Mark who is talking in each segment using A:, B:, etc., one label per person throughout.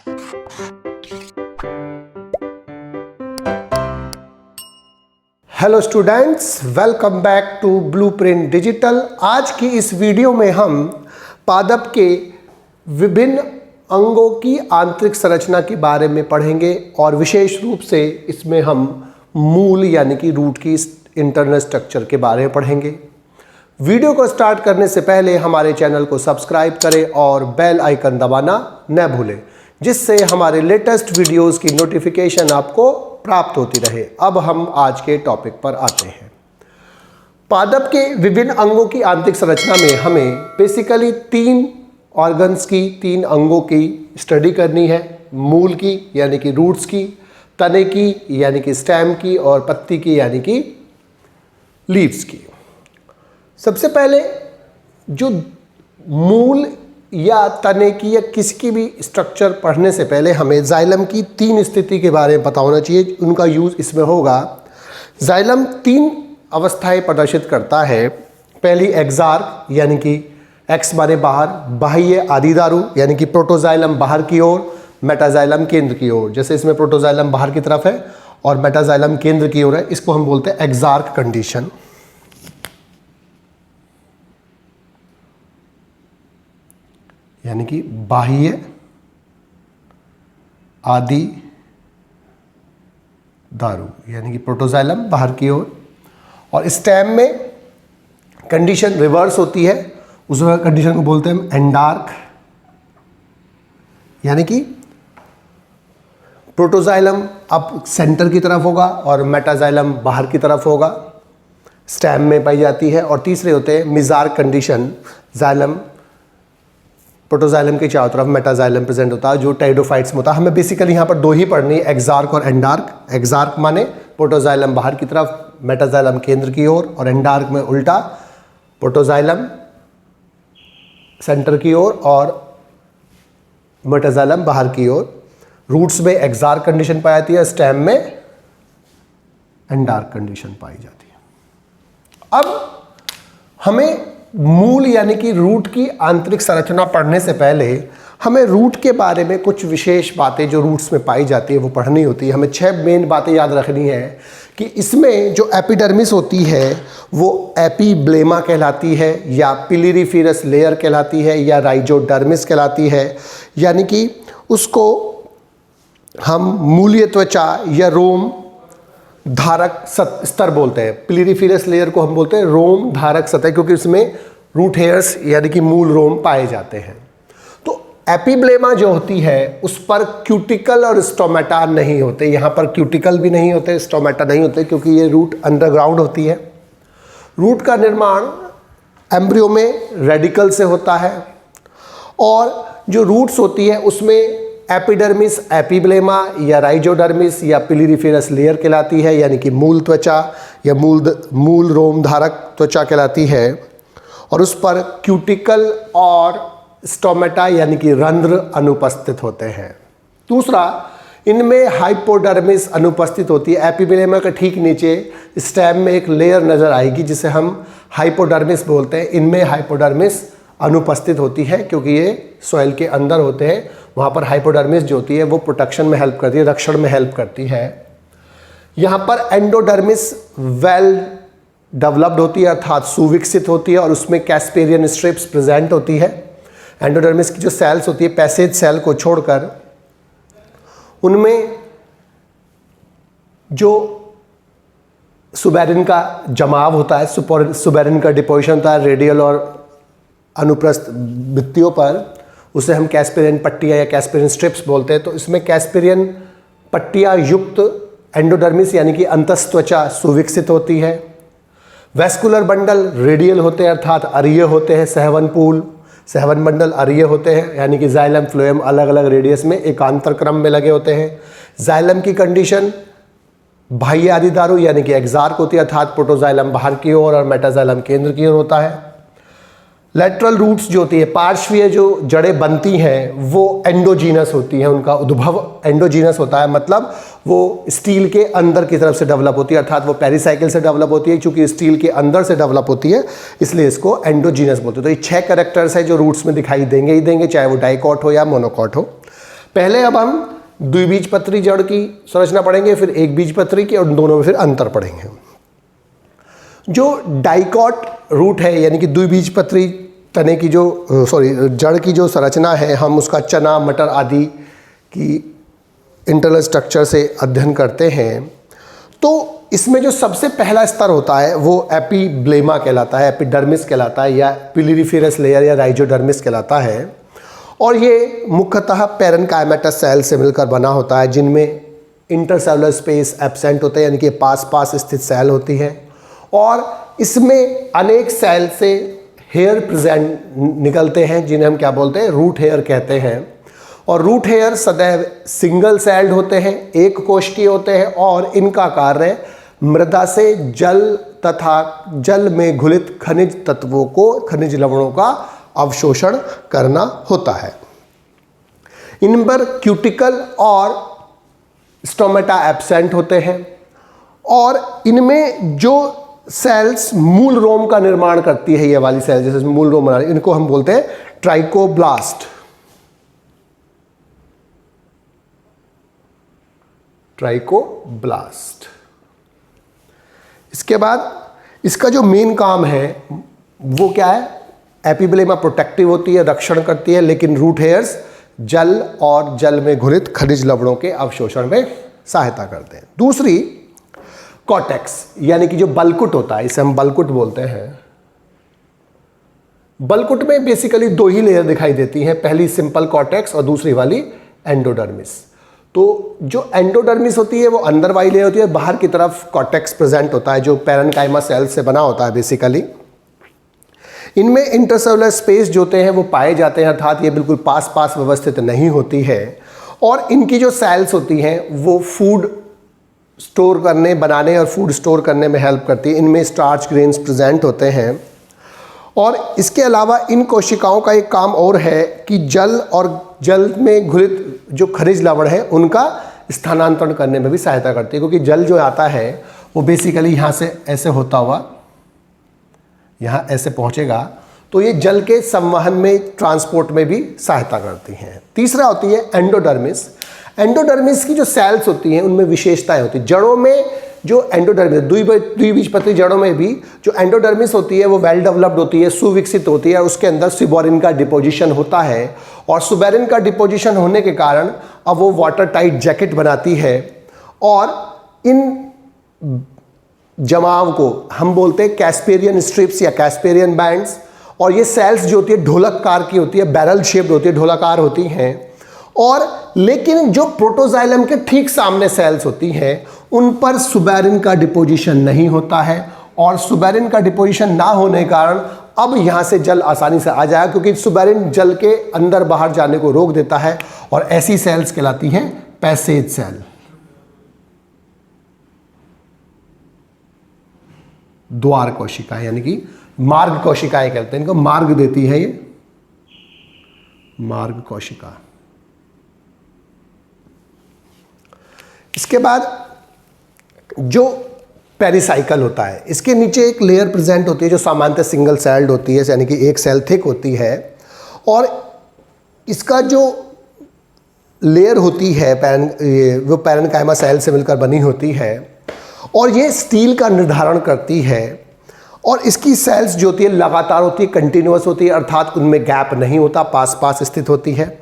A: Hello students, welcome back to Blueprint Digital. आज की इस वीडियो में हम पादप के विभिन्न अंगों की आंतरिक संरचना के बारे में पढ़ेंगे और विशेष रूप से इसमें हम मूल यानी कि रूट की इंटरनल स्ट्रक्चर के बारे में पढ़ेंगे। वीडियो को स्टार्ट करने से पहले हमारे चैनल को सब्सक्राइब करें और बेल आइकन दबाना न भूलें, जिससे हमारे लेटेस्ट वीडियोस की नोटिफिकेशन आपको प्राप्त होती रहे। अब हम आज के टॉपिक पर आते हैं। पादप के विभिन्न अंगों की आंतरिक संरचना में हमें बेसिकली तीन ऑर्गन्स की, तीन अंगों की स्टडी करनी है। मूल की यानी कि रूट्स की, तने की यानी कि स्टेम की, और पत्ती की यानी कि लीव्स की। सबसे पहले जो मूल या तने की या किसी की भी स्ट्रक्चर पढ़ने से पहले हमें जाइलम की तीन स्थिति के बारे में पता होना चाहिए। उनका यूज़ इसमें होगा। जाइलम तीन अवस्थाएं प्रदर्शित करता है। पहली एक्सार्क यानी कि एक्स माने बाहर, बाह्य आदिदारू यानी कि प्रोटोजाइलम बाहर की ओर, मेटाजाइलम केंद्र की ओर। जैसे इसमें प्रोटोजाइलम बाहर की तरफ है और मेटाजाइलम केंद्र की ओर है, इसको हम बोलते हैं एक्सार्क कंडीशन। यानी कि बाह्य आदि दारू यानी कि प्रोटोजाइलम बाहर की ओर। और स्टेम में कंडीशन रिवर्स होती है, उस कंडीशन को बोलते हैं एंडार्क, यानी कि प्रोटोजाइलम अब सेंटर की तरफ होगा और मेटाजाइलम बाहर की तरफ होगा, स्टेम में पाई जाती है। और तीसरे होते हैं मिजार्क कंडीशन, जाइलम प्रोटोजाइलम के चारों तरफ मेटाजाइलम प्रेजेंट होता है, जो टेरिडोफाइट्स में होता है। हमें बेसिकली यहाँ पर दो ही पढ़नी है, एक्सार्क और एंडार्क। एक्सार्क माने प्रोटोजाइलम बाहर की तरफ, मेटाजाइलम केंद्र की ओर, और एंडार्क में उल्टा, प्रोटोजाइलम सेंटर की ओर और मेटाजाइलम बाहर की ओर। रूट्स में एक्सार्क कंडीशन पाई जाती है, स्टेम में एंडार्क कंडीशन पाई जाती है। अब हमें मूल यानी कि रूट की आंतरिक संरचना पढ़ने से पहले हमें रूट के बारे में कुछ विशेष बातें जो रूट्स में पाई जाती है वो पढ़नी होती है। हमें 6 मेन बातें याद रखनी है कि इसमें जो एपिडर्मिस होती है वो एपीब्लेमा कहलाती है, या पिलिरिफेरस लेयर कहलाती है, या राइजोडर्मिस कहलाती है। यानी कि उसको हम मूलीय त्वचा या रोम धारक स्तर बोलते हैं। पिलिरिफेरस लेयर को हम बोलते हैं रोम धारक सतह, क्योंकि उसमें रूट हेयर्स यानी कि मूल रोम पाए जाते हैं। तो एपीब्लेमा जो होती है उस पर क्यूटिकल और स्टोमेटा नहीं होते। यहाँ पर क्यूटिकल भी नहीं होते, स्टोमेटा नहीं होते, क्योंकि ये रूट अंडरग्राउंड होती है। रूट का निर्माण एम्ब्रियो में रेडिकल से होता है, और जो रूट्स होती है उसमें एपिडर्मिस एपीब्लेमा या राइजोडर्मिस या पिलिरिफेरस लेयर कहलाती है, यानी कि मूल त्वचा या मूल रोम धारक त्वचा कहलाती है, और उस पर क्यूटिकल और स्टोमेटा यानी कि रंध्र अनुपस्थित होते हैं। दूसरा, इनमें हाइपोडर्मिस अनुपस्थित होती है। एपीब्लेमा के ठीक नीचे स्टेम में एक लेयर नजर आएगी जिसे हम हाइपोडर्मिस बोलते हैं। इनमें हाइपोडर्मिस अनुपस्थित होती है क्योंकि ये सॉइल के अंदर होते हैं। वहाँ पर हाइपोडर्मिस जो होती है वो प्रोटेक्शन में हेल्प करती है, रक्षण में हेल्प करती है। यहाँ पर एंडोडर्मिस वेल डेवलप्ड होती है, अर्थात सुविकसित होती है, और उसमें कैस्पेरियन स्ट्रिप्स प्रेजेंट होती है। एंडोडर्मिस की जो सेल्स होती है, पैसेज सेल को छोड़कर, उनमें जो सुबेरिन का जमाव होता है, सुबेरिन का डिपोजिशन होता है रेडियल और अनुप्रस्थ भित्तियों पर, उसे हम कैस्पेरियन पट्टियाँ या कैस्पेरियन स्ट्रिप्स बोलते हैं। तो इसमें कैस्पेरियन पट्टियाँ युक्त एंडोडर्मिस यानी कि अंतस्थ त्वचा सुविकसित होती है। वेस्कुलर बंडल रेडियल होते हैं, अर्थात अरीय होते हैं। सहवन बंडल अरीय होते हैं, यानी कि जाइलम फ्लोएम अलग अलग रेडियस में एकांतर क्रम में लगे होते हैं। जाइलम की कंडीशन बाह्य आदिदारू यानी कि एक्सार्क होती है, अर्थात प्रोटोजाइलम बाहर की ओर और मेटाजाइलम केंद्र की ओर होता है। लेटरल रूट्स जो होती है, पार्श्वीय जो जड़ें बनती हैं वो एंडोजीनस होती हैं। उनका उद्भव एंडोजीनस होता है, मतलब वो स्टील के अंदर की तरफ से डेवलप होती है, अर्थात वो पेरिसाइकिल से डेवलप होती है। चूंकि स्टील के अंदर से डेवलप होती है इसलिए इसको एंडोजीनस बोलते हैं। तो ये 6 कैरेक्टर्स है जो रूट्स में दिखाई देंगे ही देंगे, चाहे वो डाइकॉट हो या मोनोकॉट हो। पहले अब हम द्विबीजपत्री जड़ की संरचना पढ़ेंगे, फिर एक बीजपत्री की, और दोनों में फिर अंतर पढ़ेंगे। जो डाइकॉट रूट है यानी कि द्विबीजपत्री तने की जो जड़ की जो संरचना है, हम उसका चना मटर आदि की इंटरनल स्ट्रक्चर से अध्ययन करते हैं। तो इसमें जो सबसे पहला स्तर होता है वो एपिब्लेमा कहलाता है, एपिडर्मिस कहलाता है, या पिलिरिफेरस लेयर या राइजोडर्मिस कहलाता है। और ये मुख्यतः पैरेन्काइमेटस सेल से मिलकर बना होता है, जिनमें इंटरसेलुलर स्पेस एब्सेंट होते हैं, यानी कि पास पास स्थित सेल होती है। और इसमें अनेक सेल से हेयर प्रेजेंट निकलते हैं, जिन्हें हम क्या बोलते हैं, रूट हेयर कहते हैं। और रूट हेयर सदैव सिंगल सेल्ड होते हैं, एक कोशिकीय होते हैं, और इनका कार्य मृदा से जल तथा जल में घुलित खनिज तत्वों को, खनिज लवणों का अवशोषण करना होता है। इन पर क्यूटिकल और स्टोमेटा एब्सेंट होते हैं। और इनमें जो सेल्स मूल रोम का निर्माण करती है, ये वाली सेल जैसे मूल रोम बना रही, इनको हम बोलते हैं ट्राइकोब्लास्ट। ट्राइकोब्लास्ट। इसके बाद इसका जो मेन काम है वो क्या है, एपिब्लेमा प्रोटेक्टिव होती है, रक्षण करती है, लेकिन रूट हेयर्स जल और जल में घुलित खनिज लवणों के अवशोषण में सहायता करते हैं। दूसरी कॉर्टेक्स यानी कि जो बलकुट होता है, इसे हम बलकुट बोलते हैं। बलकुट में बेसिकली दो ही लेयर दिखाई देती हैं, पहली सिंपल कॉर्टेक्स और दूसरी वाली एंडोडर्मिस। तो जो एंडोडर्मिस होती है वो अंदर वाली लेयर होती है, बाहर की तरफ कॉर्टेक्स प्रेजेंट होता है जो पैरेन्काइमा सेल से बना होता है बेसिकली। इनमें इंटरसेलुलर स्पेस जो होते हैं वो पाए जाते हैं, अर्थात ये बिल्कुल पास पास व्यवस्थित नहीं होती है। और इनकी जो सेल्स होती हैं वो फूड स्टोर करने, बनाने और फूड स्टोर करने में हेल्प करती है। इनमें स्टार्च ग्रेन्स प्रेजेंट होते हैं। और इसके अलावा इन कोशिकाओं का एक काम और है कि जल और जल में घुलित जो खनिज लवण है उनका स्थानांतरण करने में भी सहायता करती है, क्योंकि जल जो आता है वो बेसिकली यहाँ से ऐसे होता हुआ यहाँ ऐसे पहुँचेगा, तो ये जल के संवहन में, ट्रांसपोर्ट में भी सहायता करती हैं। तीसरा होती है एंडोडर्मिस। एंडोडर्मिस की जो सेल्स होती हैं उनमें विशेषताएं होती हैं। जड़ों में जो एंडोडर्मिस, द्विबीजपत्री जड़ों में भी जो एंडोडर्मिस होती है वो वेल डेवलप्ड होती है, सुविकसित होती है। उसके अंदर सुबेरिन का डिपोजिशन होता है, और सुबेरिन का डिपोजिशन होने के कारण अब वो वाटर टाइट जैकेट बनाती है। और इन जमाव को हम बोलते हैं कैस्पेरियन स्ट्रिप्स या कैस्पेरियन बैंड्स। और ये सेल्स जो होती है ढोलककार की होती है, बैरल शेप्ड होती है, ढोलाकार होती हैं। और लेकिन जो प्रोटोजाइलम के ठीक सामने सेल्स होती हैं उन पर सुबेरिन का डिपोजिशन नहीं होता है। और सुबेरिन का डिपोजिशन ना होने के कारण अब यहाँ से जल आसानी से आ जाएगा, क्योंकि सुबेरिन जल के अंदर बाहर जाने को रोक देता है। और ऐसी सेल्स कहलाती हैं पैसेज सेल। द्वार कोशिकाएं यानी कि मार्ग कोशिकाएं कहते हैं इनको, मार्ग देती है ये मार्ग कोशिका। इसके बाद जो पेरिसाइकल होता है, इसके नीचे एक लेयर प्रेजेंट होती है जो सामान्यतः सिंगल सेल्ड होती है, यानी कि एक सेल थिक होती है। और इसका जो लेयर होती है वो पैरेन्काइमा सेल से मिलकर बनी होती है, और ये स्टील का निर्धारण करती है। और इसकी सेल्स जो होती है लगातार होती है, कंटिन्यूअस होती है, अर्थात उनमें गैप नहीं होता, पास पास स्थित होती है।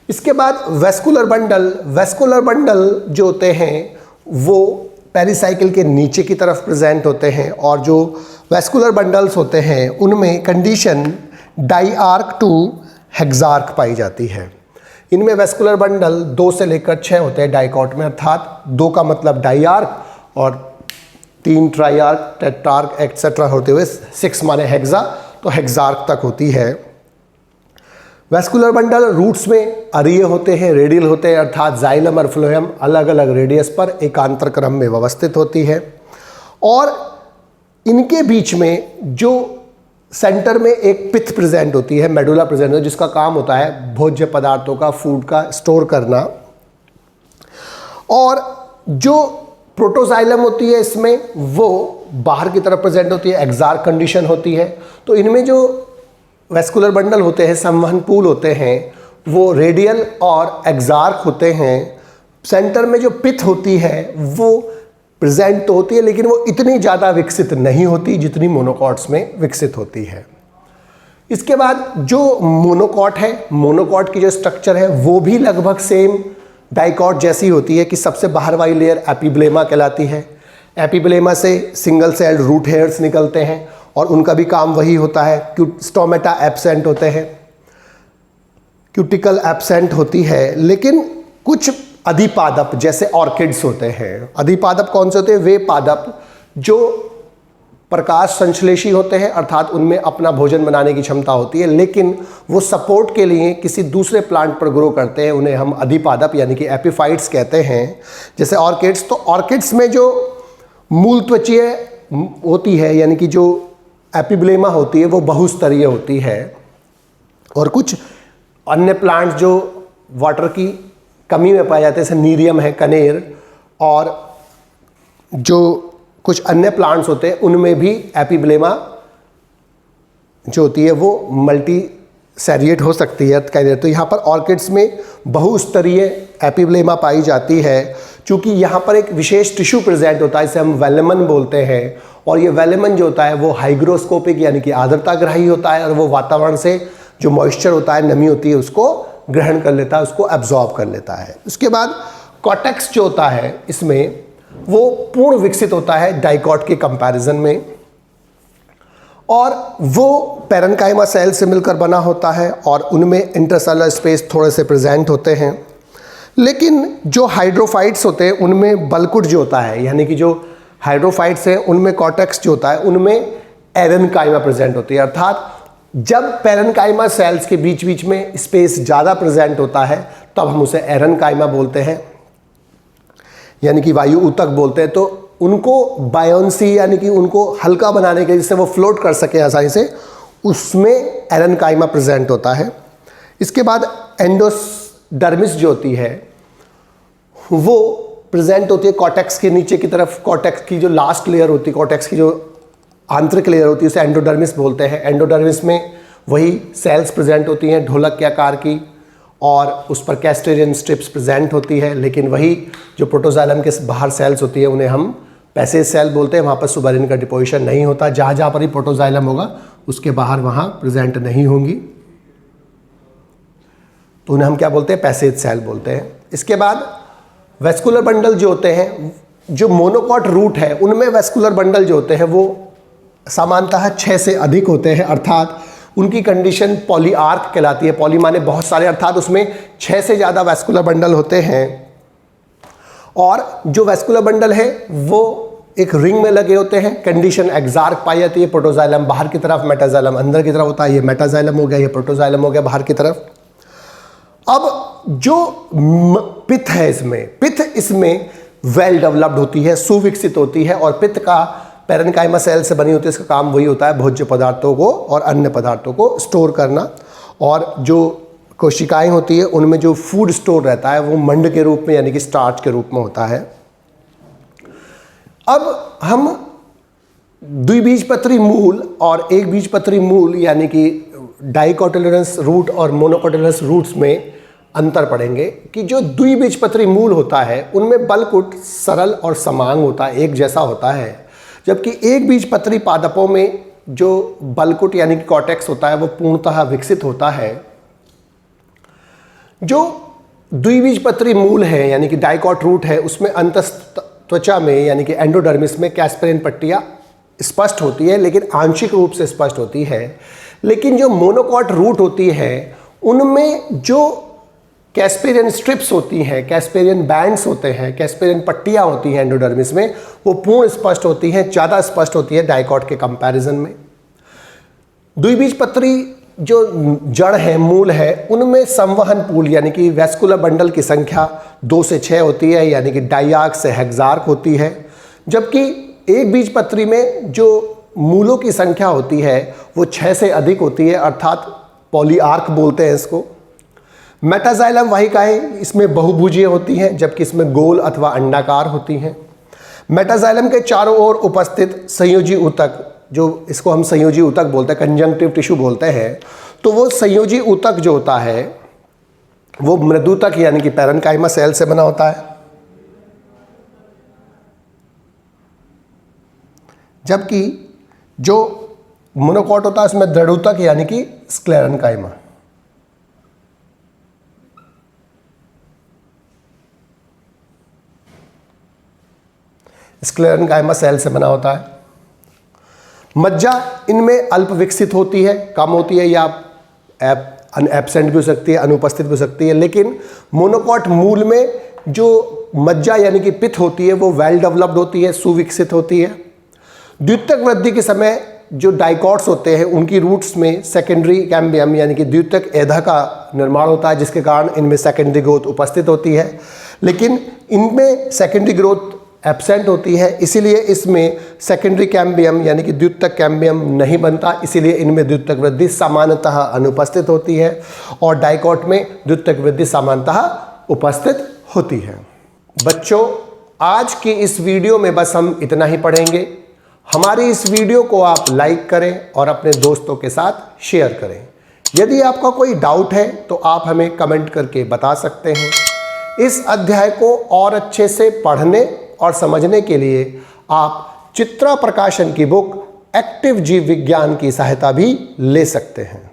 A: इसके बाद वेस्कुलर बंडल जो होते हैं वो पेरिसाइकिल के नीचे की तरफ प्रेजेंट होते हैं। और जो वेस्कुलर बंडल्स होते हैं उनमें कंडीशन डाईआर्क टू हेक्सार्क पाई जाती है। इनमें वेस्कुलर बंडल 2 से लेकर 6 होते हैं डाइकॉट में, अर्थात 2 का मतलब डाईआर्क और 3 ट्राईआर्क, टेट्रार्क एक्सेट्रा होते हुए 6 माने हेक्सा, तो हेक्सार्क तक होती है। वेस्कुलर बंडल रूट्स में अरीय होते हैं, रेडियल होते हैं, अर्थात जाइलम और फ्लोएम अलग अलग रेडियस पर एकांतर क्रम में व्यवस्थित होती है। और इनके बीच में जो सेंटर में एक पिथ प्रेजेंट होती है, मेडुला प्रेजेंट होती है, जिसका काम होता है भोज्य पदार्थों का, फूड का स्टोर करना। और जो प्रोटोजाइलम होती है इसमें वो बाहर की तरफ प्रेजेंट होती है, एक्सार्क कंडीशन होती है। तो इनमें जो वेस्कुलर बंडल होते हैं, संवहन पूल होते हैं, वो रेडियल और एक्सार्क होते हैं। सेंटर में जो पिथ होती है वो प्रेजेंट तो होती है, लेकिन वो इतनी ज़्यादा विकसित नहीं होती जितनी मोनोकॉट्स में विकसित होती है। इसके बाद जो मोनोकॉट है, मोनोकॉट की जो स्ट्रक्चर है वो भी लगभग सेम डाइकॉट जैसी होती है कि सबसे बाहर वाली लेयर एपिब्लेमा कहलाती है। एपिब्लेमा से सिंगल सेल्ड रूट हेयर्स निकलते हैं और उनका भी काम वही होता है। स्टोमेटा एब्सेंट होते हैं, क्यूटिकल एब्सेंट होती है, लेकिन कुछ अधिपादप जैसे ऑर्किड्स होते हैं। अधिपादप कौन से होते हैं? वे पादप जो प्रकाश संश्लेषी होते हैं, अर्थात उनमें अपना भोजन बनाने की क्षमता होती है, लेकिन वो सपोर्ट के लिए किसी दूसरे प्लांट पर ग्रो करते हैं। उन्हें हम अधिपादप यानी कि एपिफाइट्स कहते हैं। जैसे ऑर्किड्स, तो ऑर्किड्स में जो मूल त्वचीय होती है यानी कि जो एपिब्लेमा होती है वो बहुस्तरीय होती है। और कुछ अन्य प्लांट्स जो वाटर की कमी में पाए जाते हैं, जैसे नीरियम है, कनेर, और जो कुछ अन्य प्लांट्स होते हैं उनमें भी एपिब्लेमा जो होती है वो मल्टी सैरिएट हो सकती है। तो यहाँ पर ऑर्किड्स में बहुस्तरीय एपिब्लेमा पाई जाती है। चूँकि यहाँ पर एक विशेष टिश्यू प्रेजेंट होता है, इसे हम वेलेमन बोलते हैं, और ये वेलेमन जो होता है वो हाइग्रोस्कोपिक यानी कि आर्द्रताग्राही होता है, और वो वातावरण से जो मॉइस्चर होता है, नमी होती है, उसको ग्रहण कर लेता है, उसको एब्जॉर्ब कर लेता है। उसके बाद कॉर्टेक्स जो होता है इसमें वो पूर्ण विकसित होता है डाइकॉट के कंपैरिजन में, और वो पैरेन्काइमा सेल से मिलकर बना होता है और उनमें इंटरसेलुलर स्पेस थोड़े से प्रेजेंट होते हैं। लेकिन जो हाइड्रोफाइट्स होते हैं उनमें बल्कुट जो होता है, यानी कि जो हाइड्रोफाइट्स हैं उनमें कॉर्टेक्स जो होता है उनमें एरेनकाइमा प्रेजेंट होती है। अर्थात जब पैरेन्काइमा सेल्स के बीच बीच में स्पेस ज़्यादा प्रेजेंट होता है तब हम उसे एरेनकाइमा बोलते हैं, यानी कि वायु ऊतक बोलते हैं। तो उनको बायोन्सी यानी कि उनको हल्का बनाने के लिए, जिससे वो फ्लोट कर सके आसानी से, उसमें एरेनकाइमा प्रेजेंट होता है। इसके बाद एंडोडर्मिस जो होती है वो प्रेजेंट होती है कॉर्टेक्स के नीचे की तरफ। कॉर्टेक्स की जो लास्ट लेयर होती है, कॉर्टेक्स की जो आंतरिक लेयर होती है, उसे एंडोडर्मिस बोलते हैं। एंडोडर्मिस में वही सेल्स प्रेजेंट होती हैं ढोलक के आकार की, और उस पर कैस्टेरियन स्ट्रिप्स प्रेजेंट होती है। लेकिन वही जो प्रोटोजाइलम के बाहर सेल्स होती है उन्हें हम पैसेज सेल बोलते हैं। वहाँ पर सुबेरिन का डिपोजिशन नहीं होता। जहाँ जहाँ पर ही प्रोटोजाइलम होगा उसके बाहर वहाँ प्रेजेंट नहीं होंगी, तो उन्हें हम क्या बोलते हैं? पैसेज सेल बोलते हैं। इसके बाद वेस्कुलर बंडल जो होते हैं, जो मोनोकॉट रूट है उनमें वेस्कुलर बंडल जो होते हैं वो सामान्यतः 6 से अधिक होते हैं, अर्थात उनकी कंडीशन पॉलीआर्क कहलाती है। पॉली माने बहुत सारे, अर्थात उसमें 6 से ज़्यादा वेस्कुलर बंडल होते हैं। और जो वेस्कुलर बंडल है वो एक रिंग में लगे होते हैं। कंडीशन एक्सार्क पाई जाती है। प्रोटोजाइलम बाहर की तरफ, मेटाजाइलम अंदर की तरफ होता है। ये मेटाजाइलम हो गया, ये प्रोटोजाइलम हो गया बाहर की तरफ। अब जो पिथ है इसमें, पिथ इसमें वेल डेवलप्ड होती है, सुविकसित होती है, और पिथ का पैरेन्काइमा सेल से बनी होती है। इसका काम वही होता है भोज्य पदार्थों को और अन्य पदार्थों को स्टोर करना। और जो कोशिकाएं होती है उनमें जो फूड स्टोर रहता है वो मंड के रूप में यानी कि स्टार्च के रूप में होता है। अब हम द्विबीजपत्री मूल और एक बीजपत्री मूल यानी कि डाइकोटिलेडोनस रूट और मोनोकोटिलेडोनस रूट्स में अंतर पढ़ेंगे कि जो द्विबीजपत्री मूल होता है उनमें बल्कुट सरल और समांग होता है, एक जैसा होता है। जबकि एक बीजपत्री पादपों में जो बल्कुट यानी कि कॉर्टेक्स होता है वो पूर्णतः विकसित होता है। जो द्विबीजपत्री मूल है यानी कि डाइकॉट रूट है उसमें अंतःत्वचा में यानी कि एंडोडर्मिस में कैस्पेरियन पट्टियाँ स्पष्ट होती है, लेकिन आंशिक रूप से स्पष्ट होती है। लेकिन जो मोनोकॉट रूट होती है उनमें जो कैस्पेरियन स्ट्रिप्स होती हैं, कैस्पेरियन बैंड्स होते हैं, कैस्पेरियन पट्टियाँ होती हैं एंडोडर्मिस में, वो पूर्ण स्पष्ट होती हैं, ज़्यादा स्पष्ट होती है डाइकॉट के कंपैरिजन में। द्विबीजपत्री जो जड़ है, मूल है, उनमें संवहन पूल यानी कि वेस्कुलर बंडल की संख्या 2 से 6 होती है, यानी कि डाइआर्क से हेक्सार्क होती है। जबकि एक बीजपत्री में जो मूलों की संख्या होती है वो 6 से अधिक होती है, अर्थात पॉलीआर्क बोलते हैं इसको। मेटाजाइलम वाहिकाएं इसमें बहुभुजीय होती हैं, जबकि इसमें गोल अथवा अंडाकार होती हैं। मेटाजाइलम के चारों ओर उपस्थित संयोजी ऊतक, जो इसको हम संयोजी ऊतक बोलते हैं, कंजंक्टिव टिश्यू बोलते हैं, तो वो संयोजी ऊतक जो होता है वो मृदुतक यानी कि पैरेन्काइमा सेल से बना होता है, जबकि जो मोनोकॉट होता है उसमें दृढ़ुतक यानी कि स्क्लेरेन्काइमा। स्क्लेरेन्काइमा सेल से बना होता है। मज्जा इनमें अल्प विकसित होती है, कम होती है, या एब्सेंट भी हो सकती है, अनुपस्थित भी हो सकती है। लेकिन मोनोकॉट मूल में जो मज्जा यानी कि पित्त होती है वो वेल डेवलप्ड होती है, सुविकसित होती है। द्वितीयक वृद्धि के समय जो डाइकॉट्स होते हैं उनकी रूट्स में सेकेंडरी कैम्बियम यानी कि द्वितीयक एधा का निर्माण होता है, जिसके कारण इनमें सेकेंडरी ग्रोथ उपस्थित होती है। लेकिन इनमें सेकेंडरी ग्रोथ एब्सेंट होती है, इसीलिए इसमें सेकेंडरी कैम्बियम यानी कि द्वितीयक कैम्बियम नहीं बनता, इसीलिए इनमें द्वितीयक वृद्धि सामान्यतः अनुपस्थित होती है और डाइकॉट में द्वितीयक वृद्धि सामान्यतः उपस्थित होती है। बच्चों, आज की इस वीडियो में बस हम इतना ही पढ़ेंगे। हमारी इस वीडियो को आप लाइक करें और अपने दोस्तों के साथ शेयर करें। यदि आपका कोई डाउट है तो आप हमें कमेंट करके बता सकते हैं। इस अध्याय को और अच्छे से पढ़ने और समझने के लिए आप चित्रा प्रकाशन की बुक एक्टिव जीव विज्ञान की सहायता भी ले सकते हैं।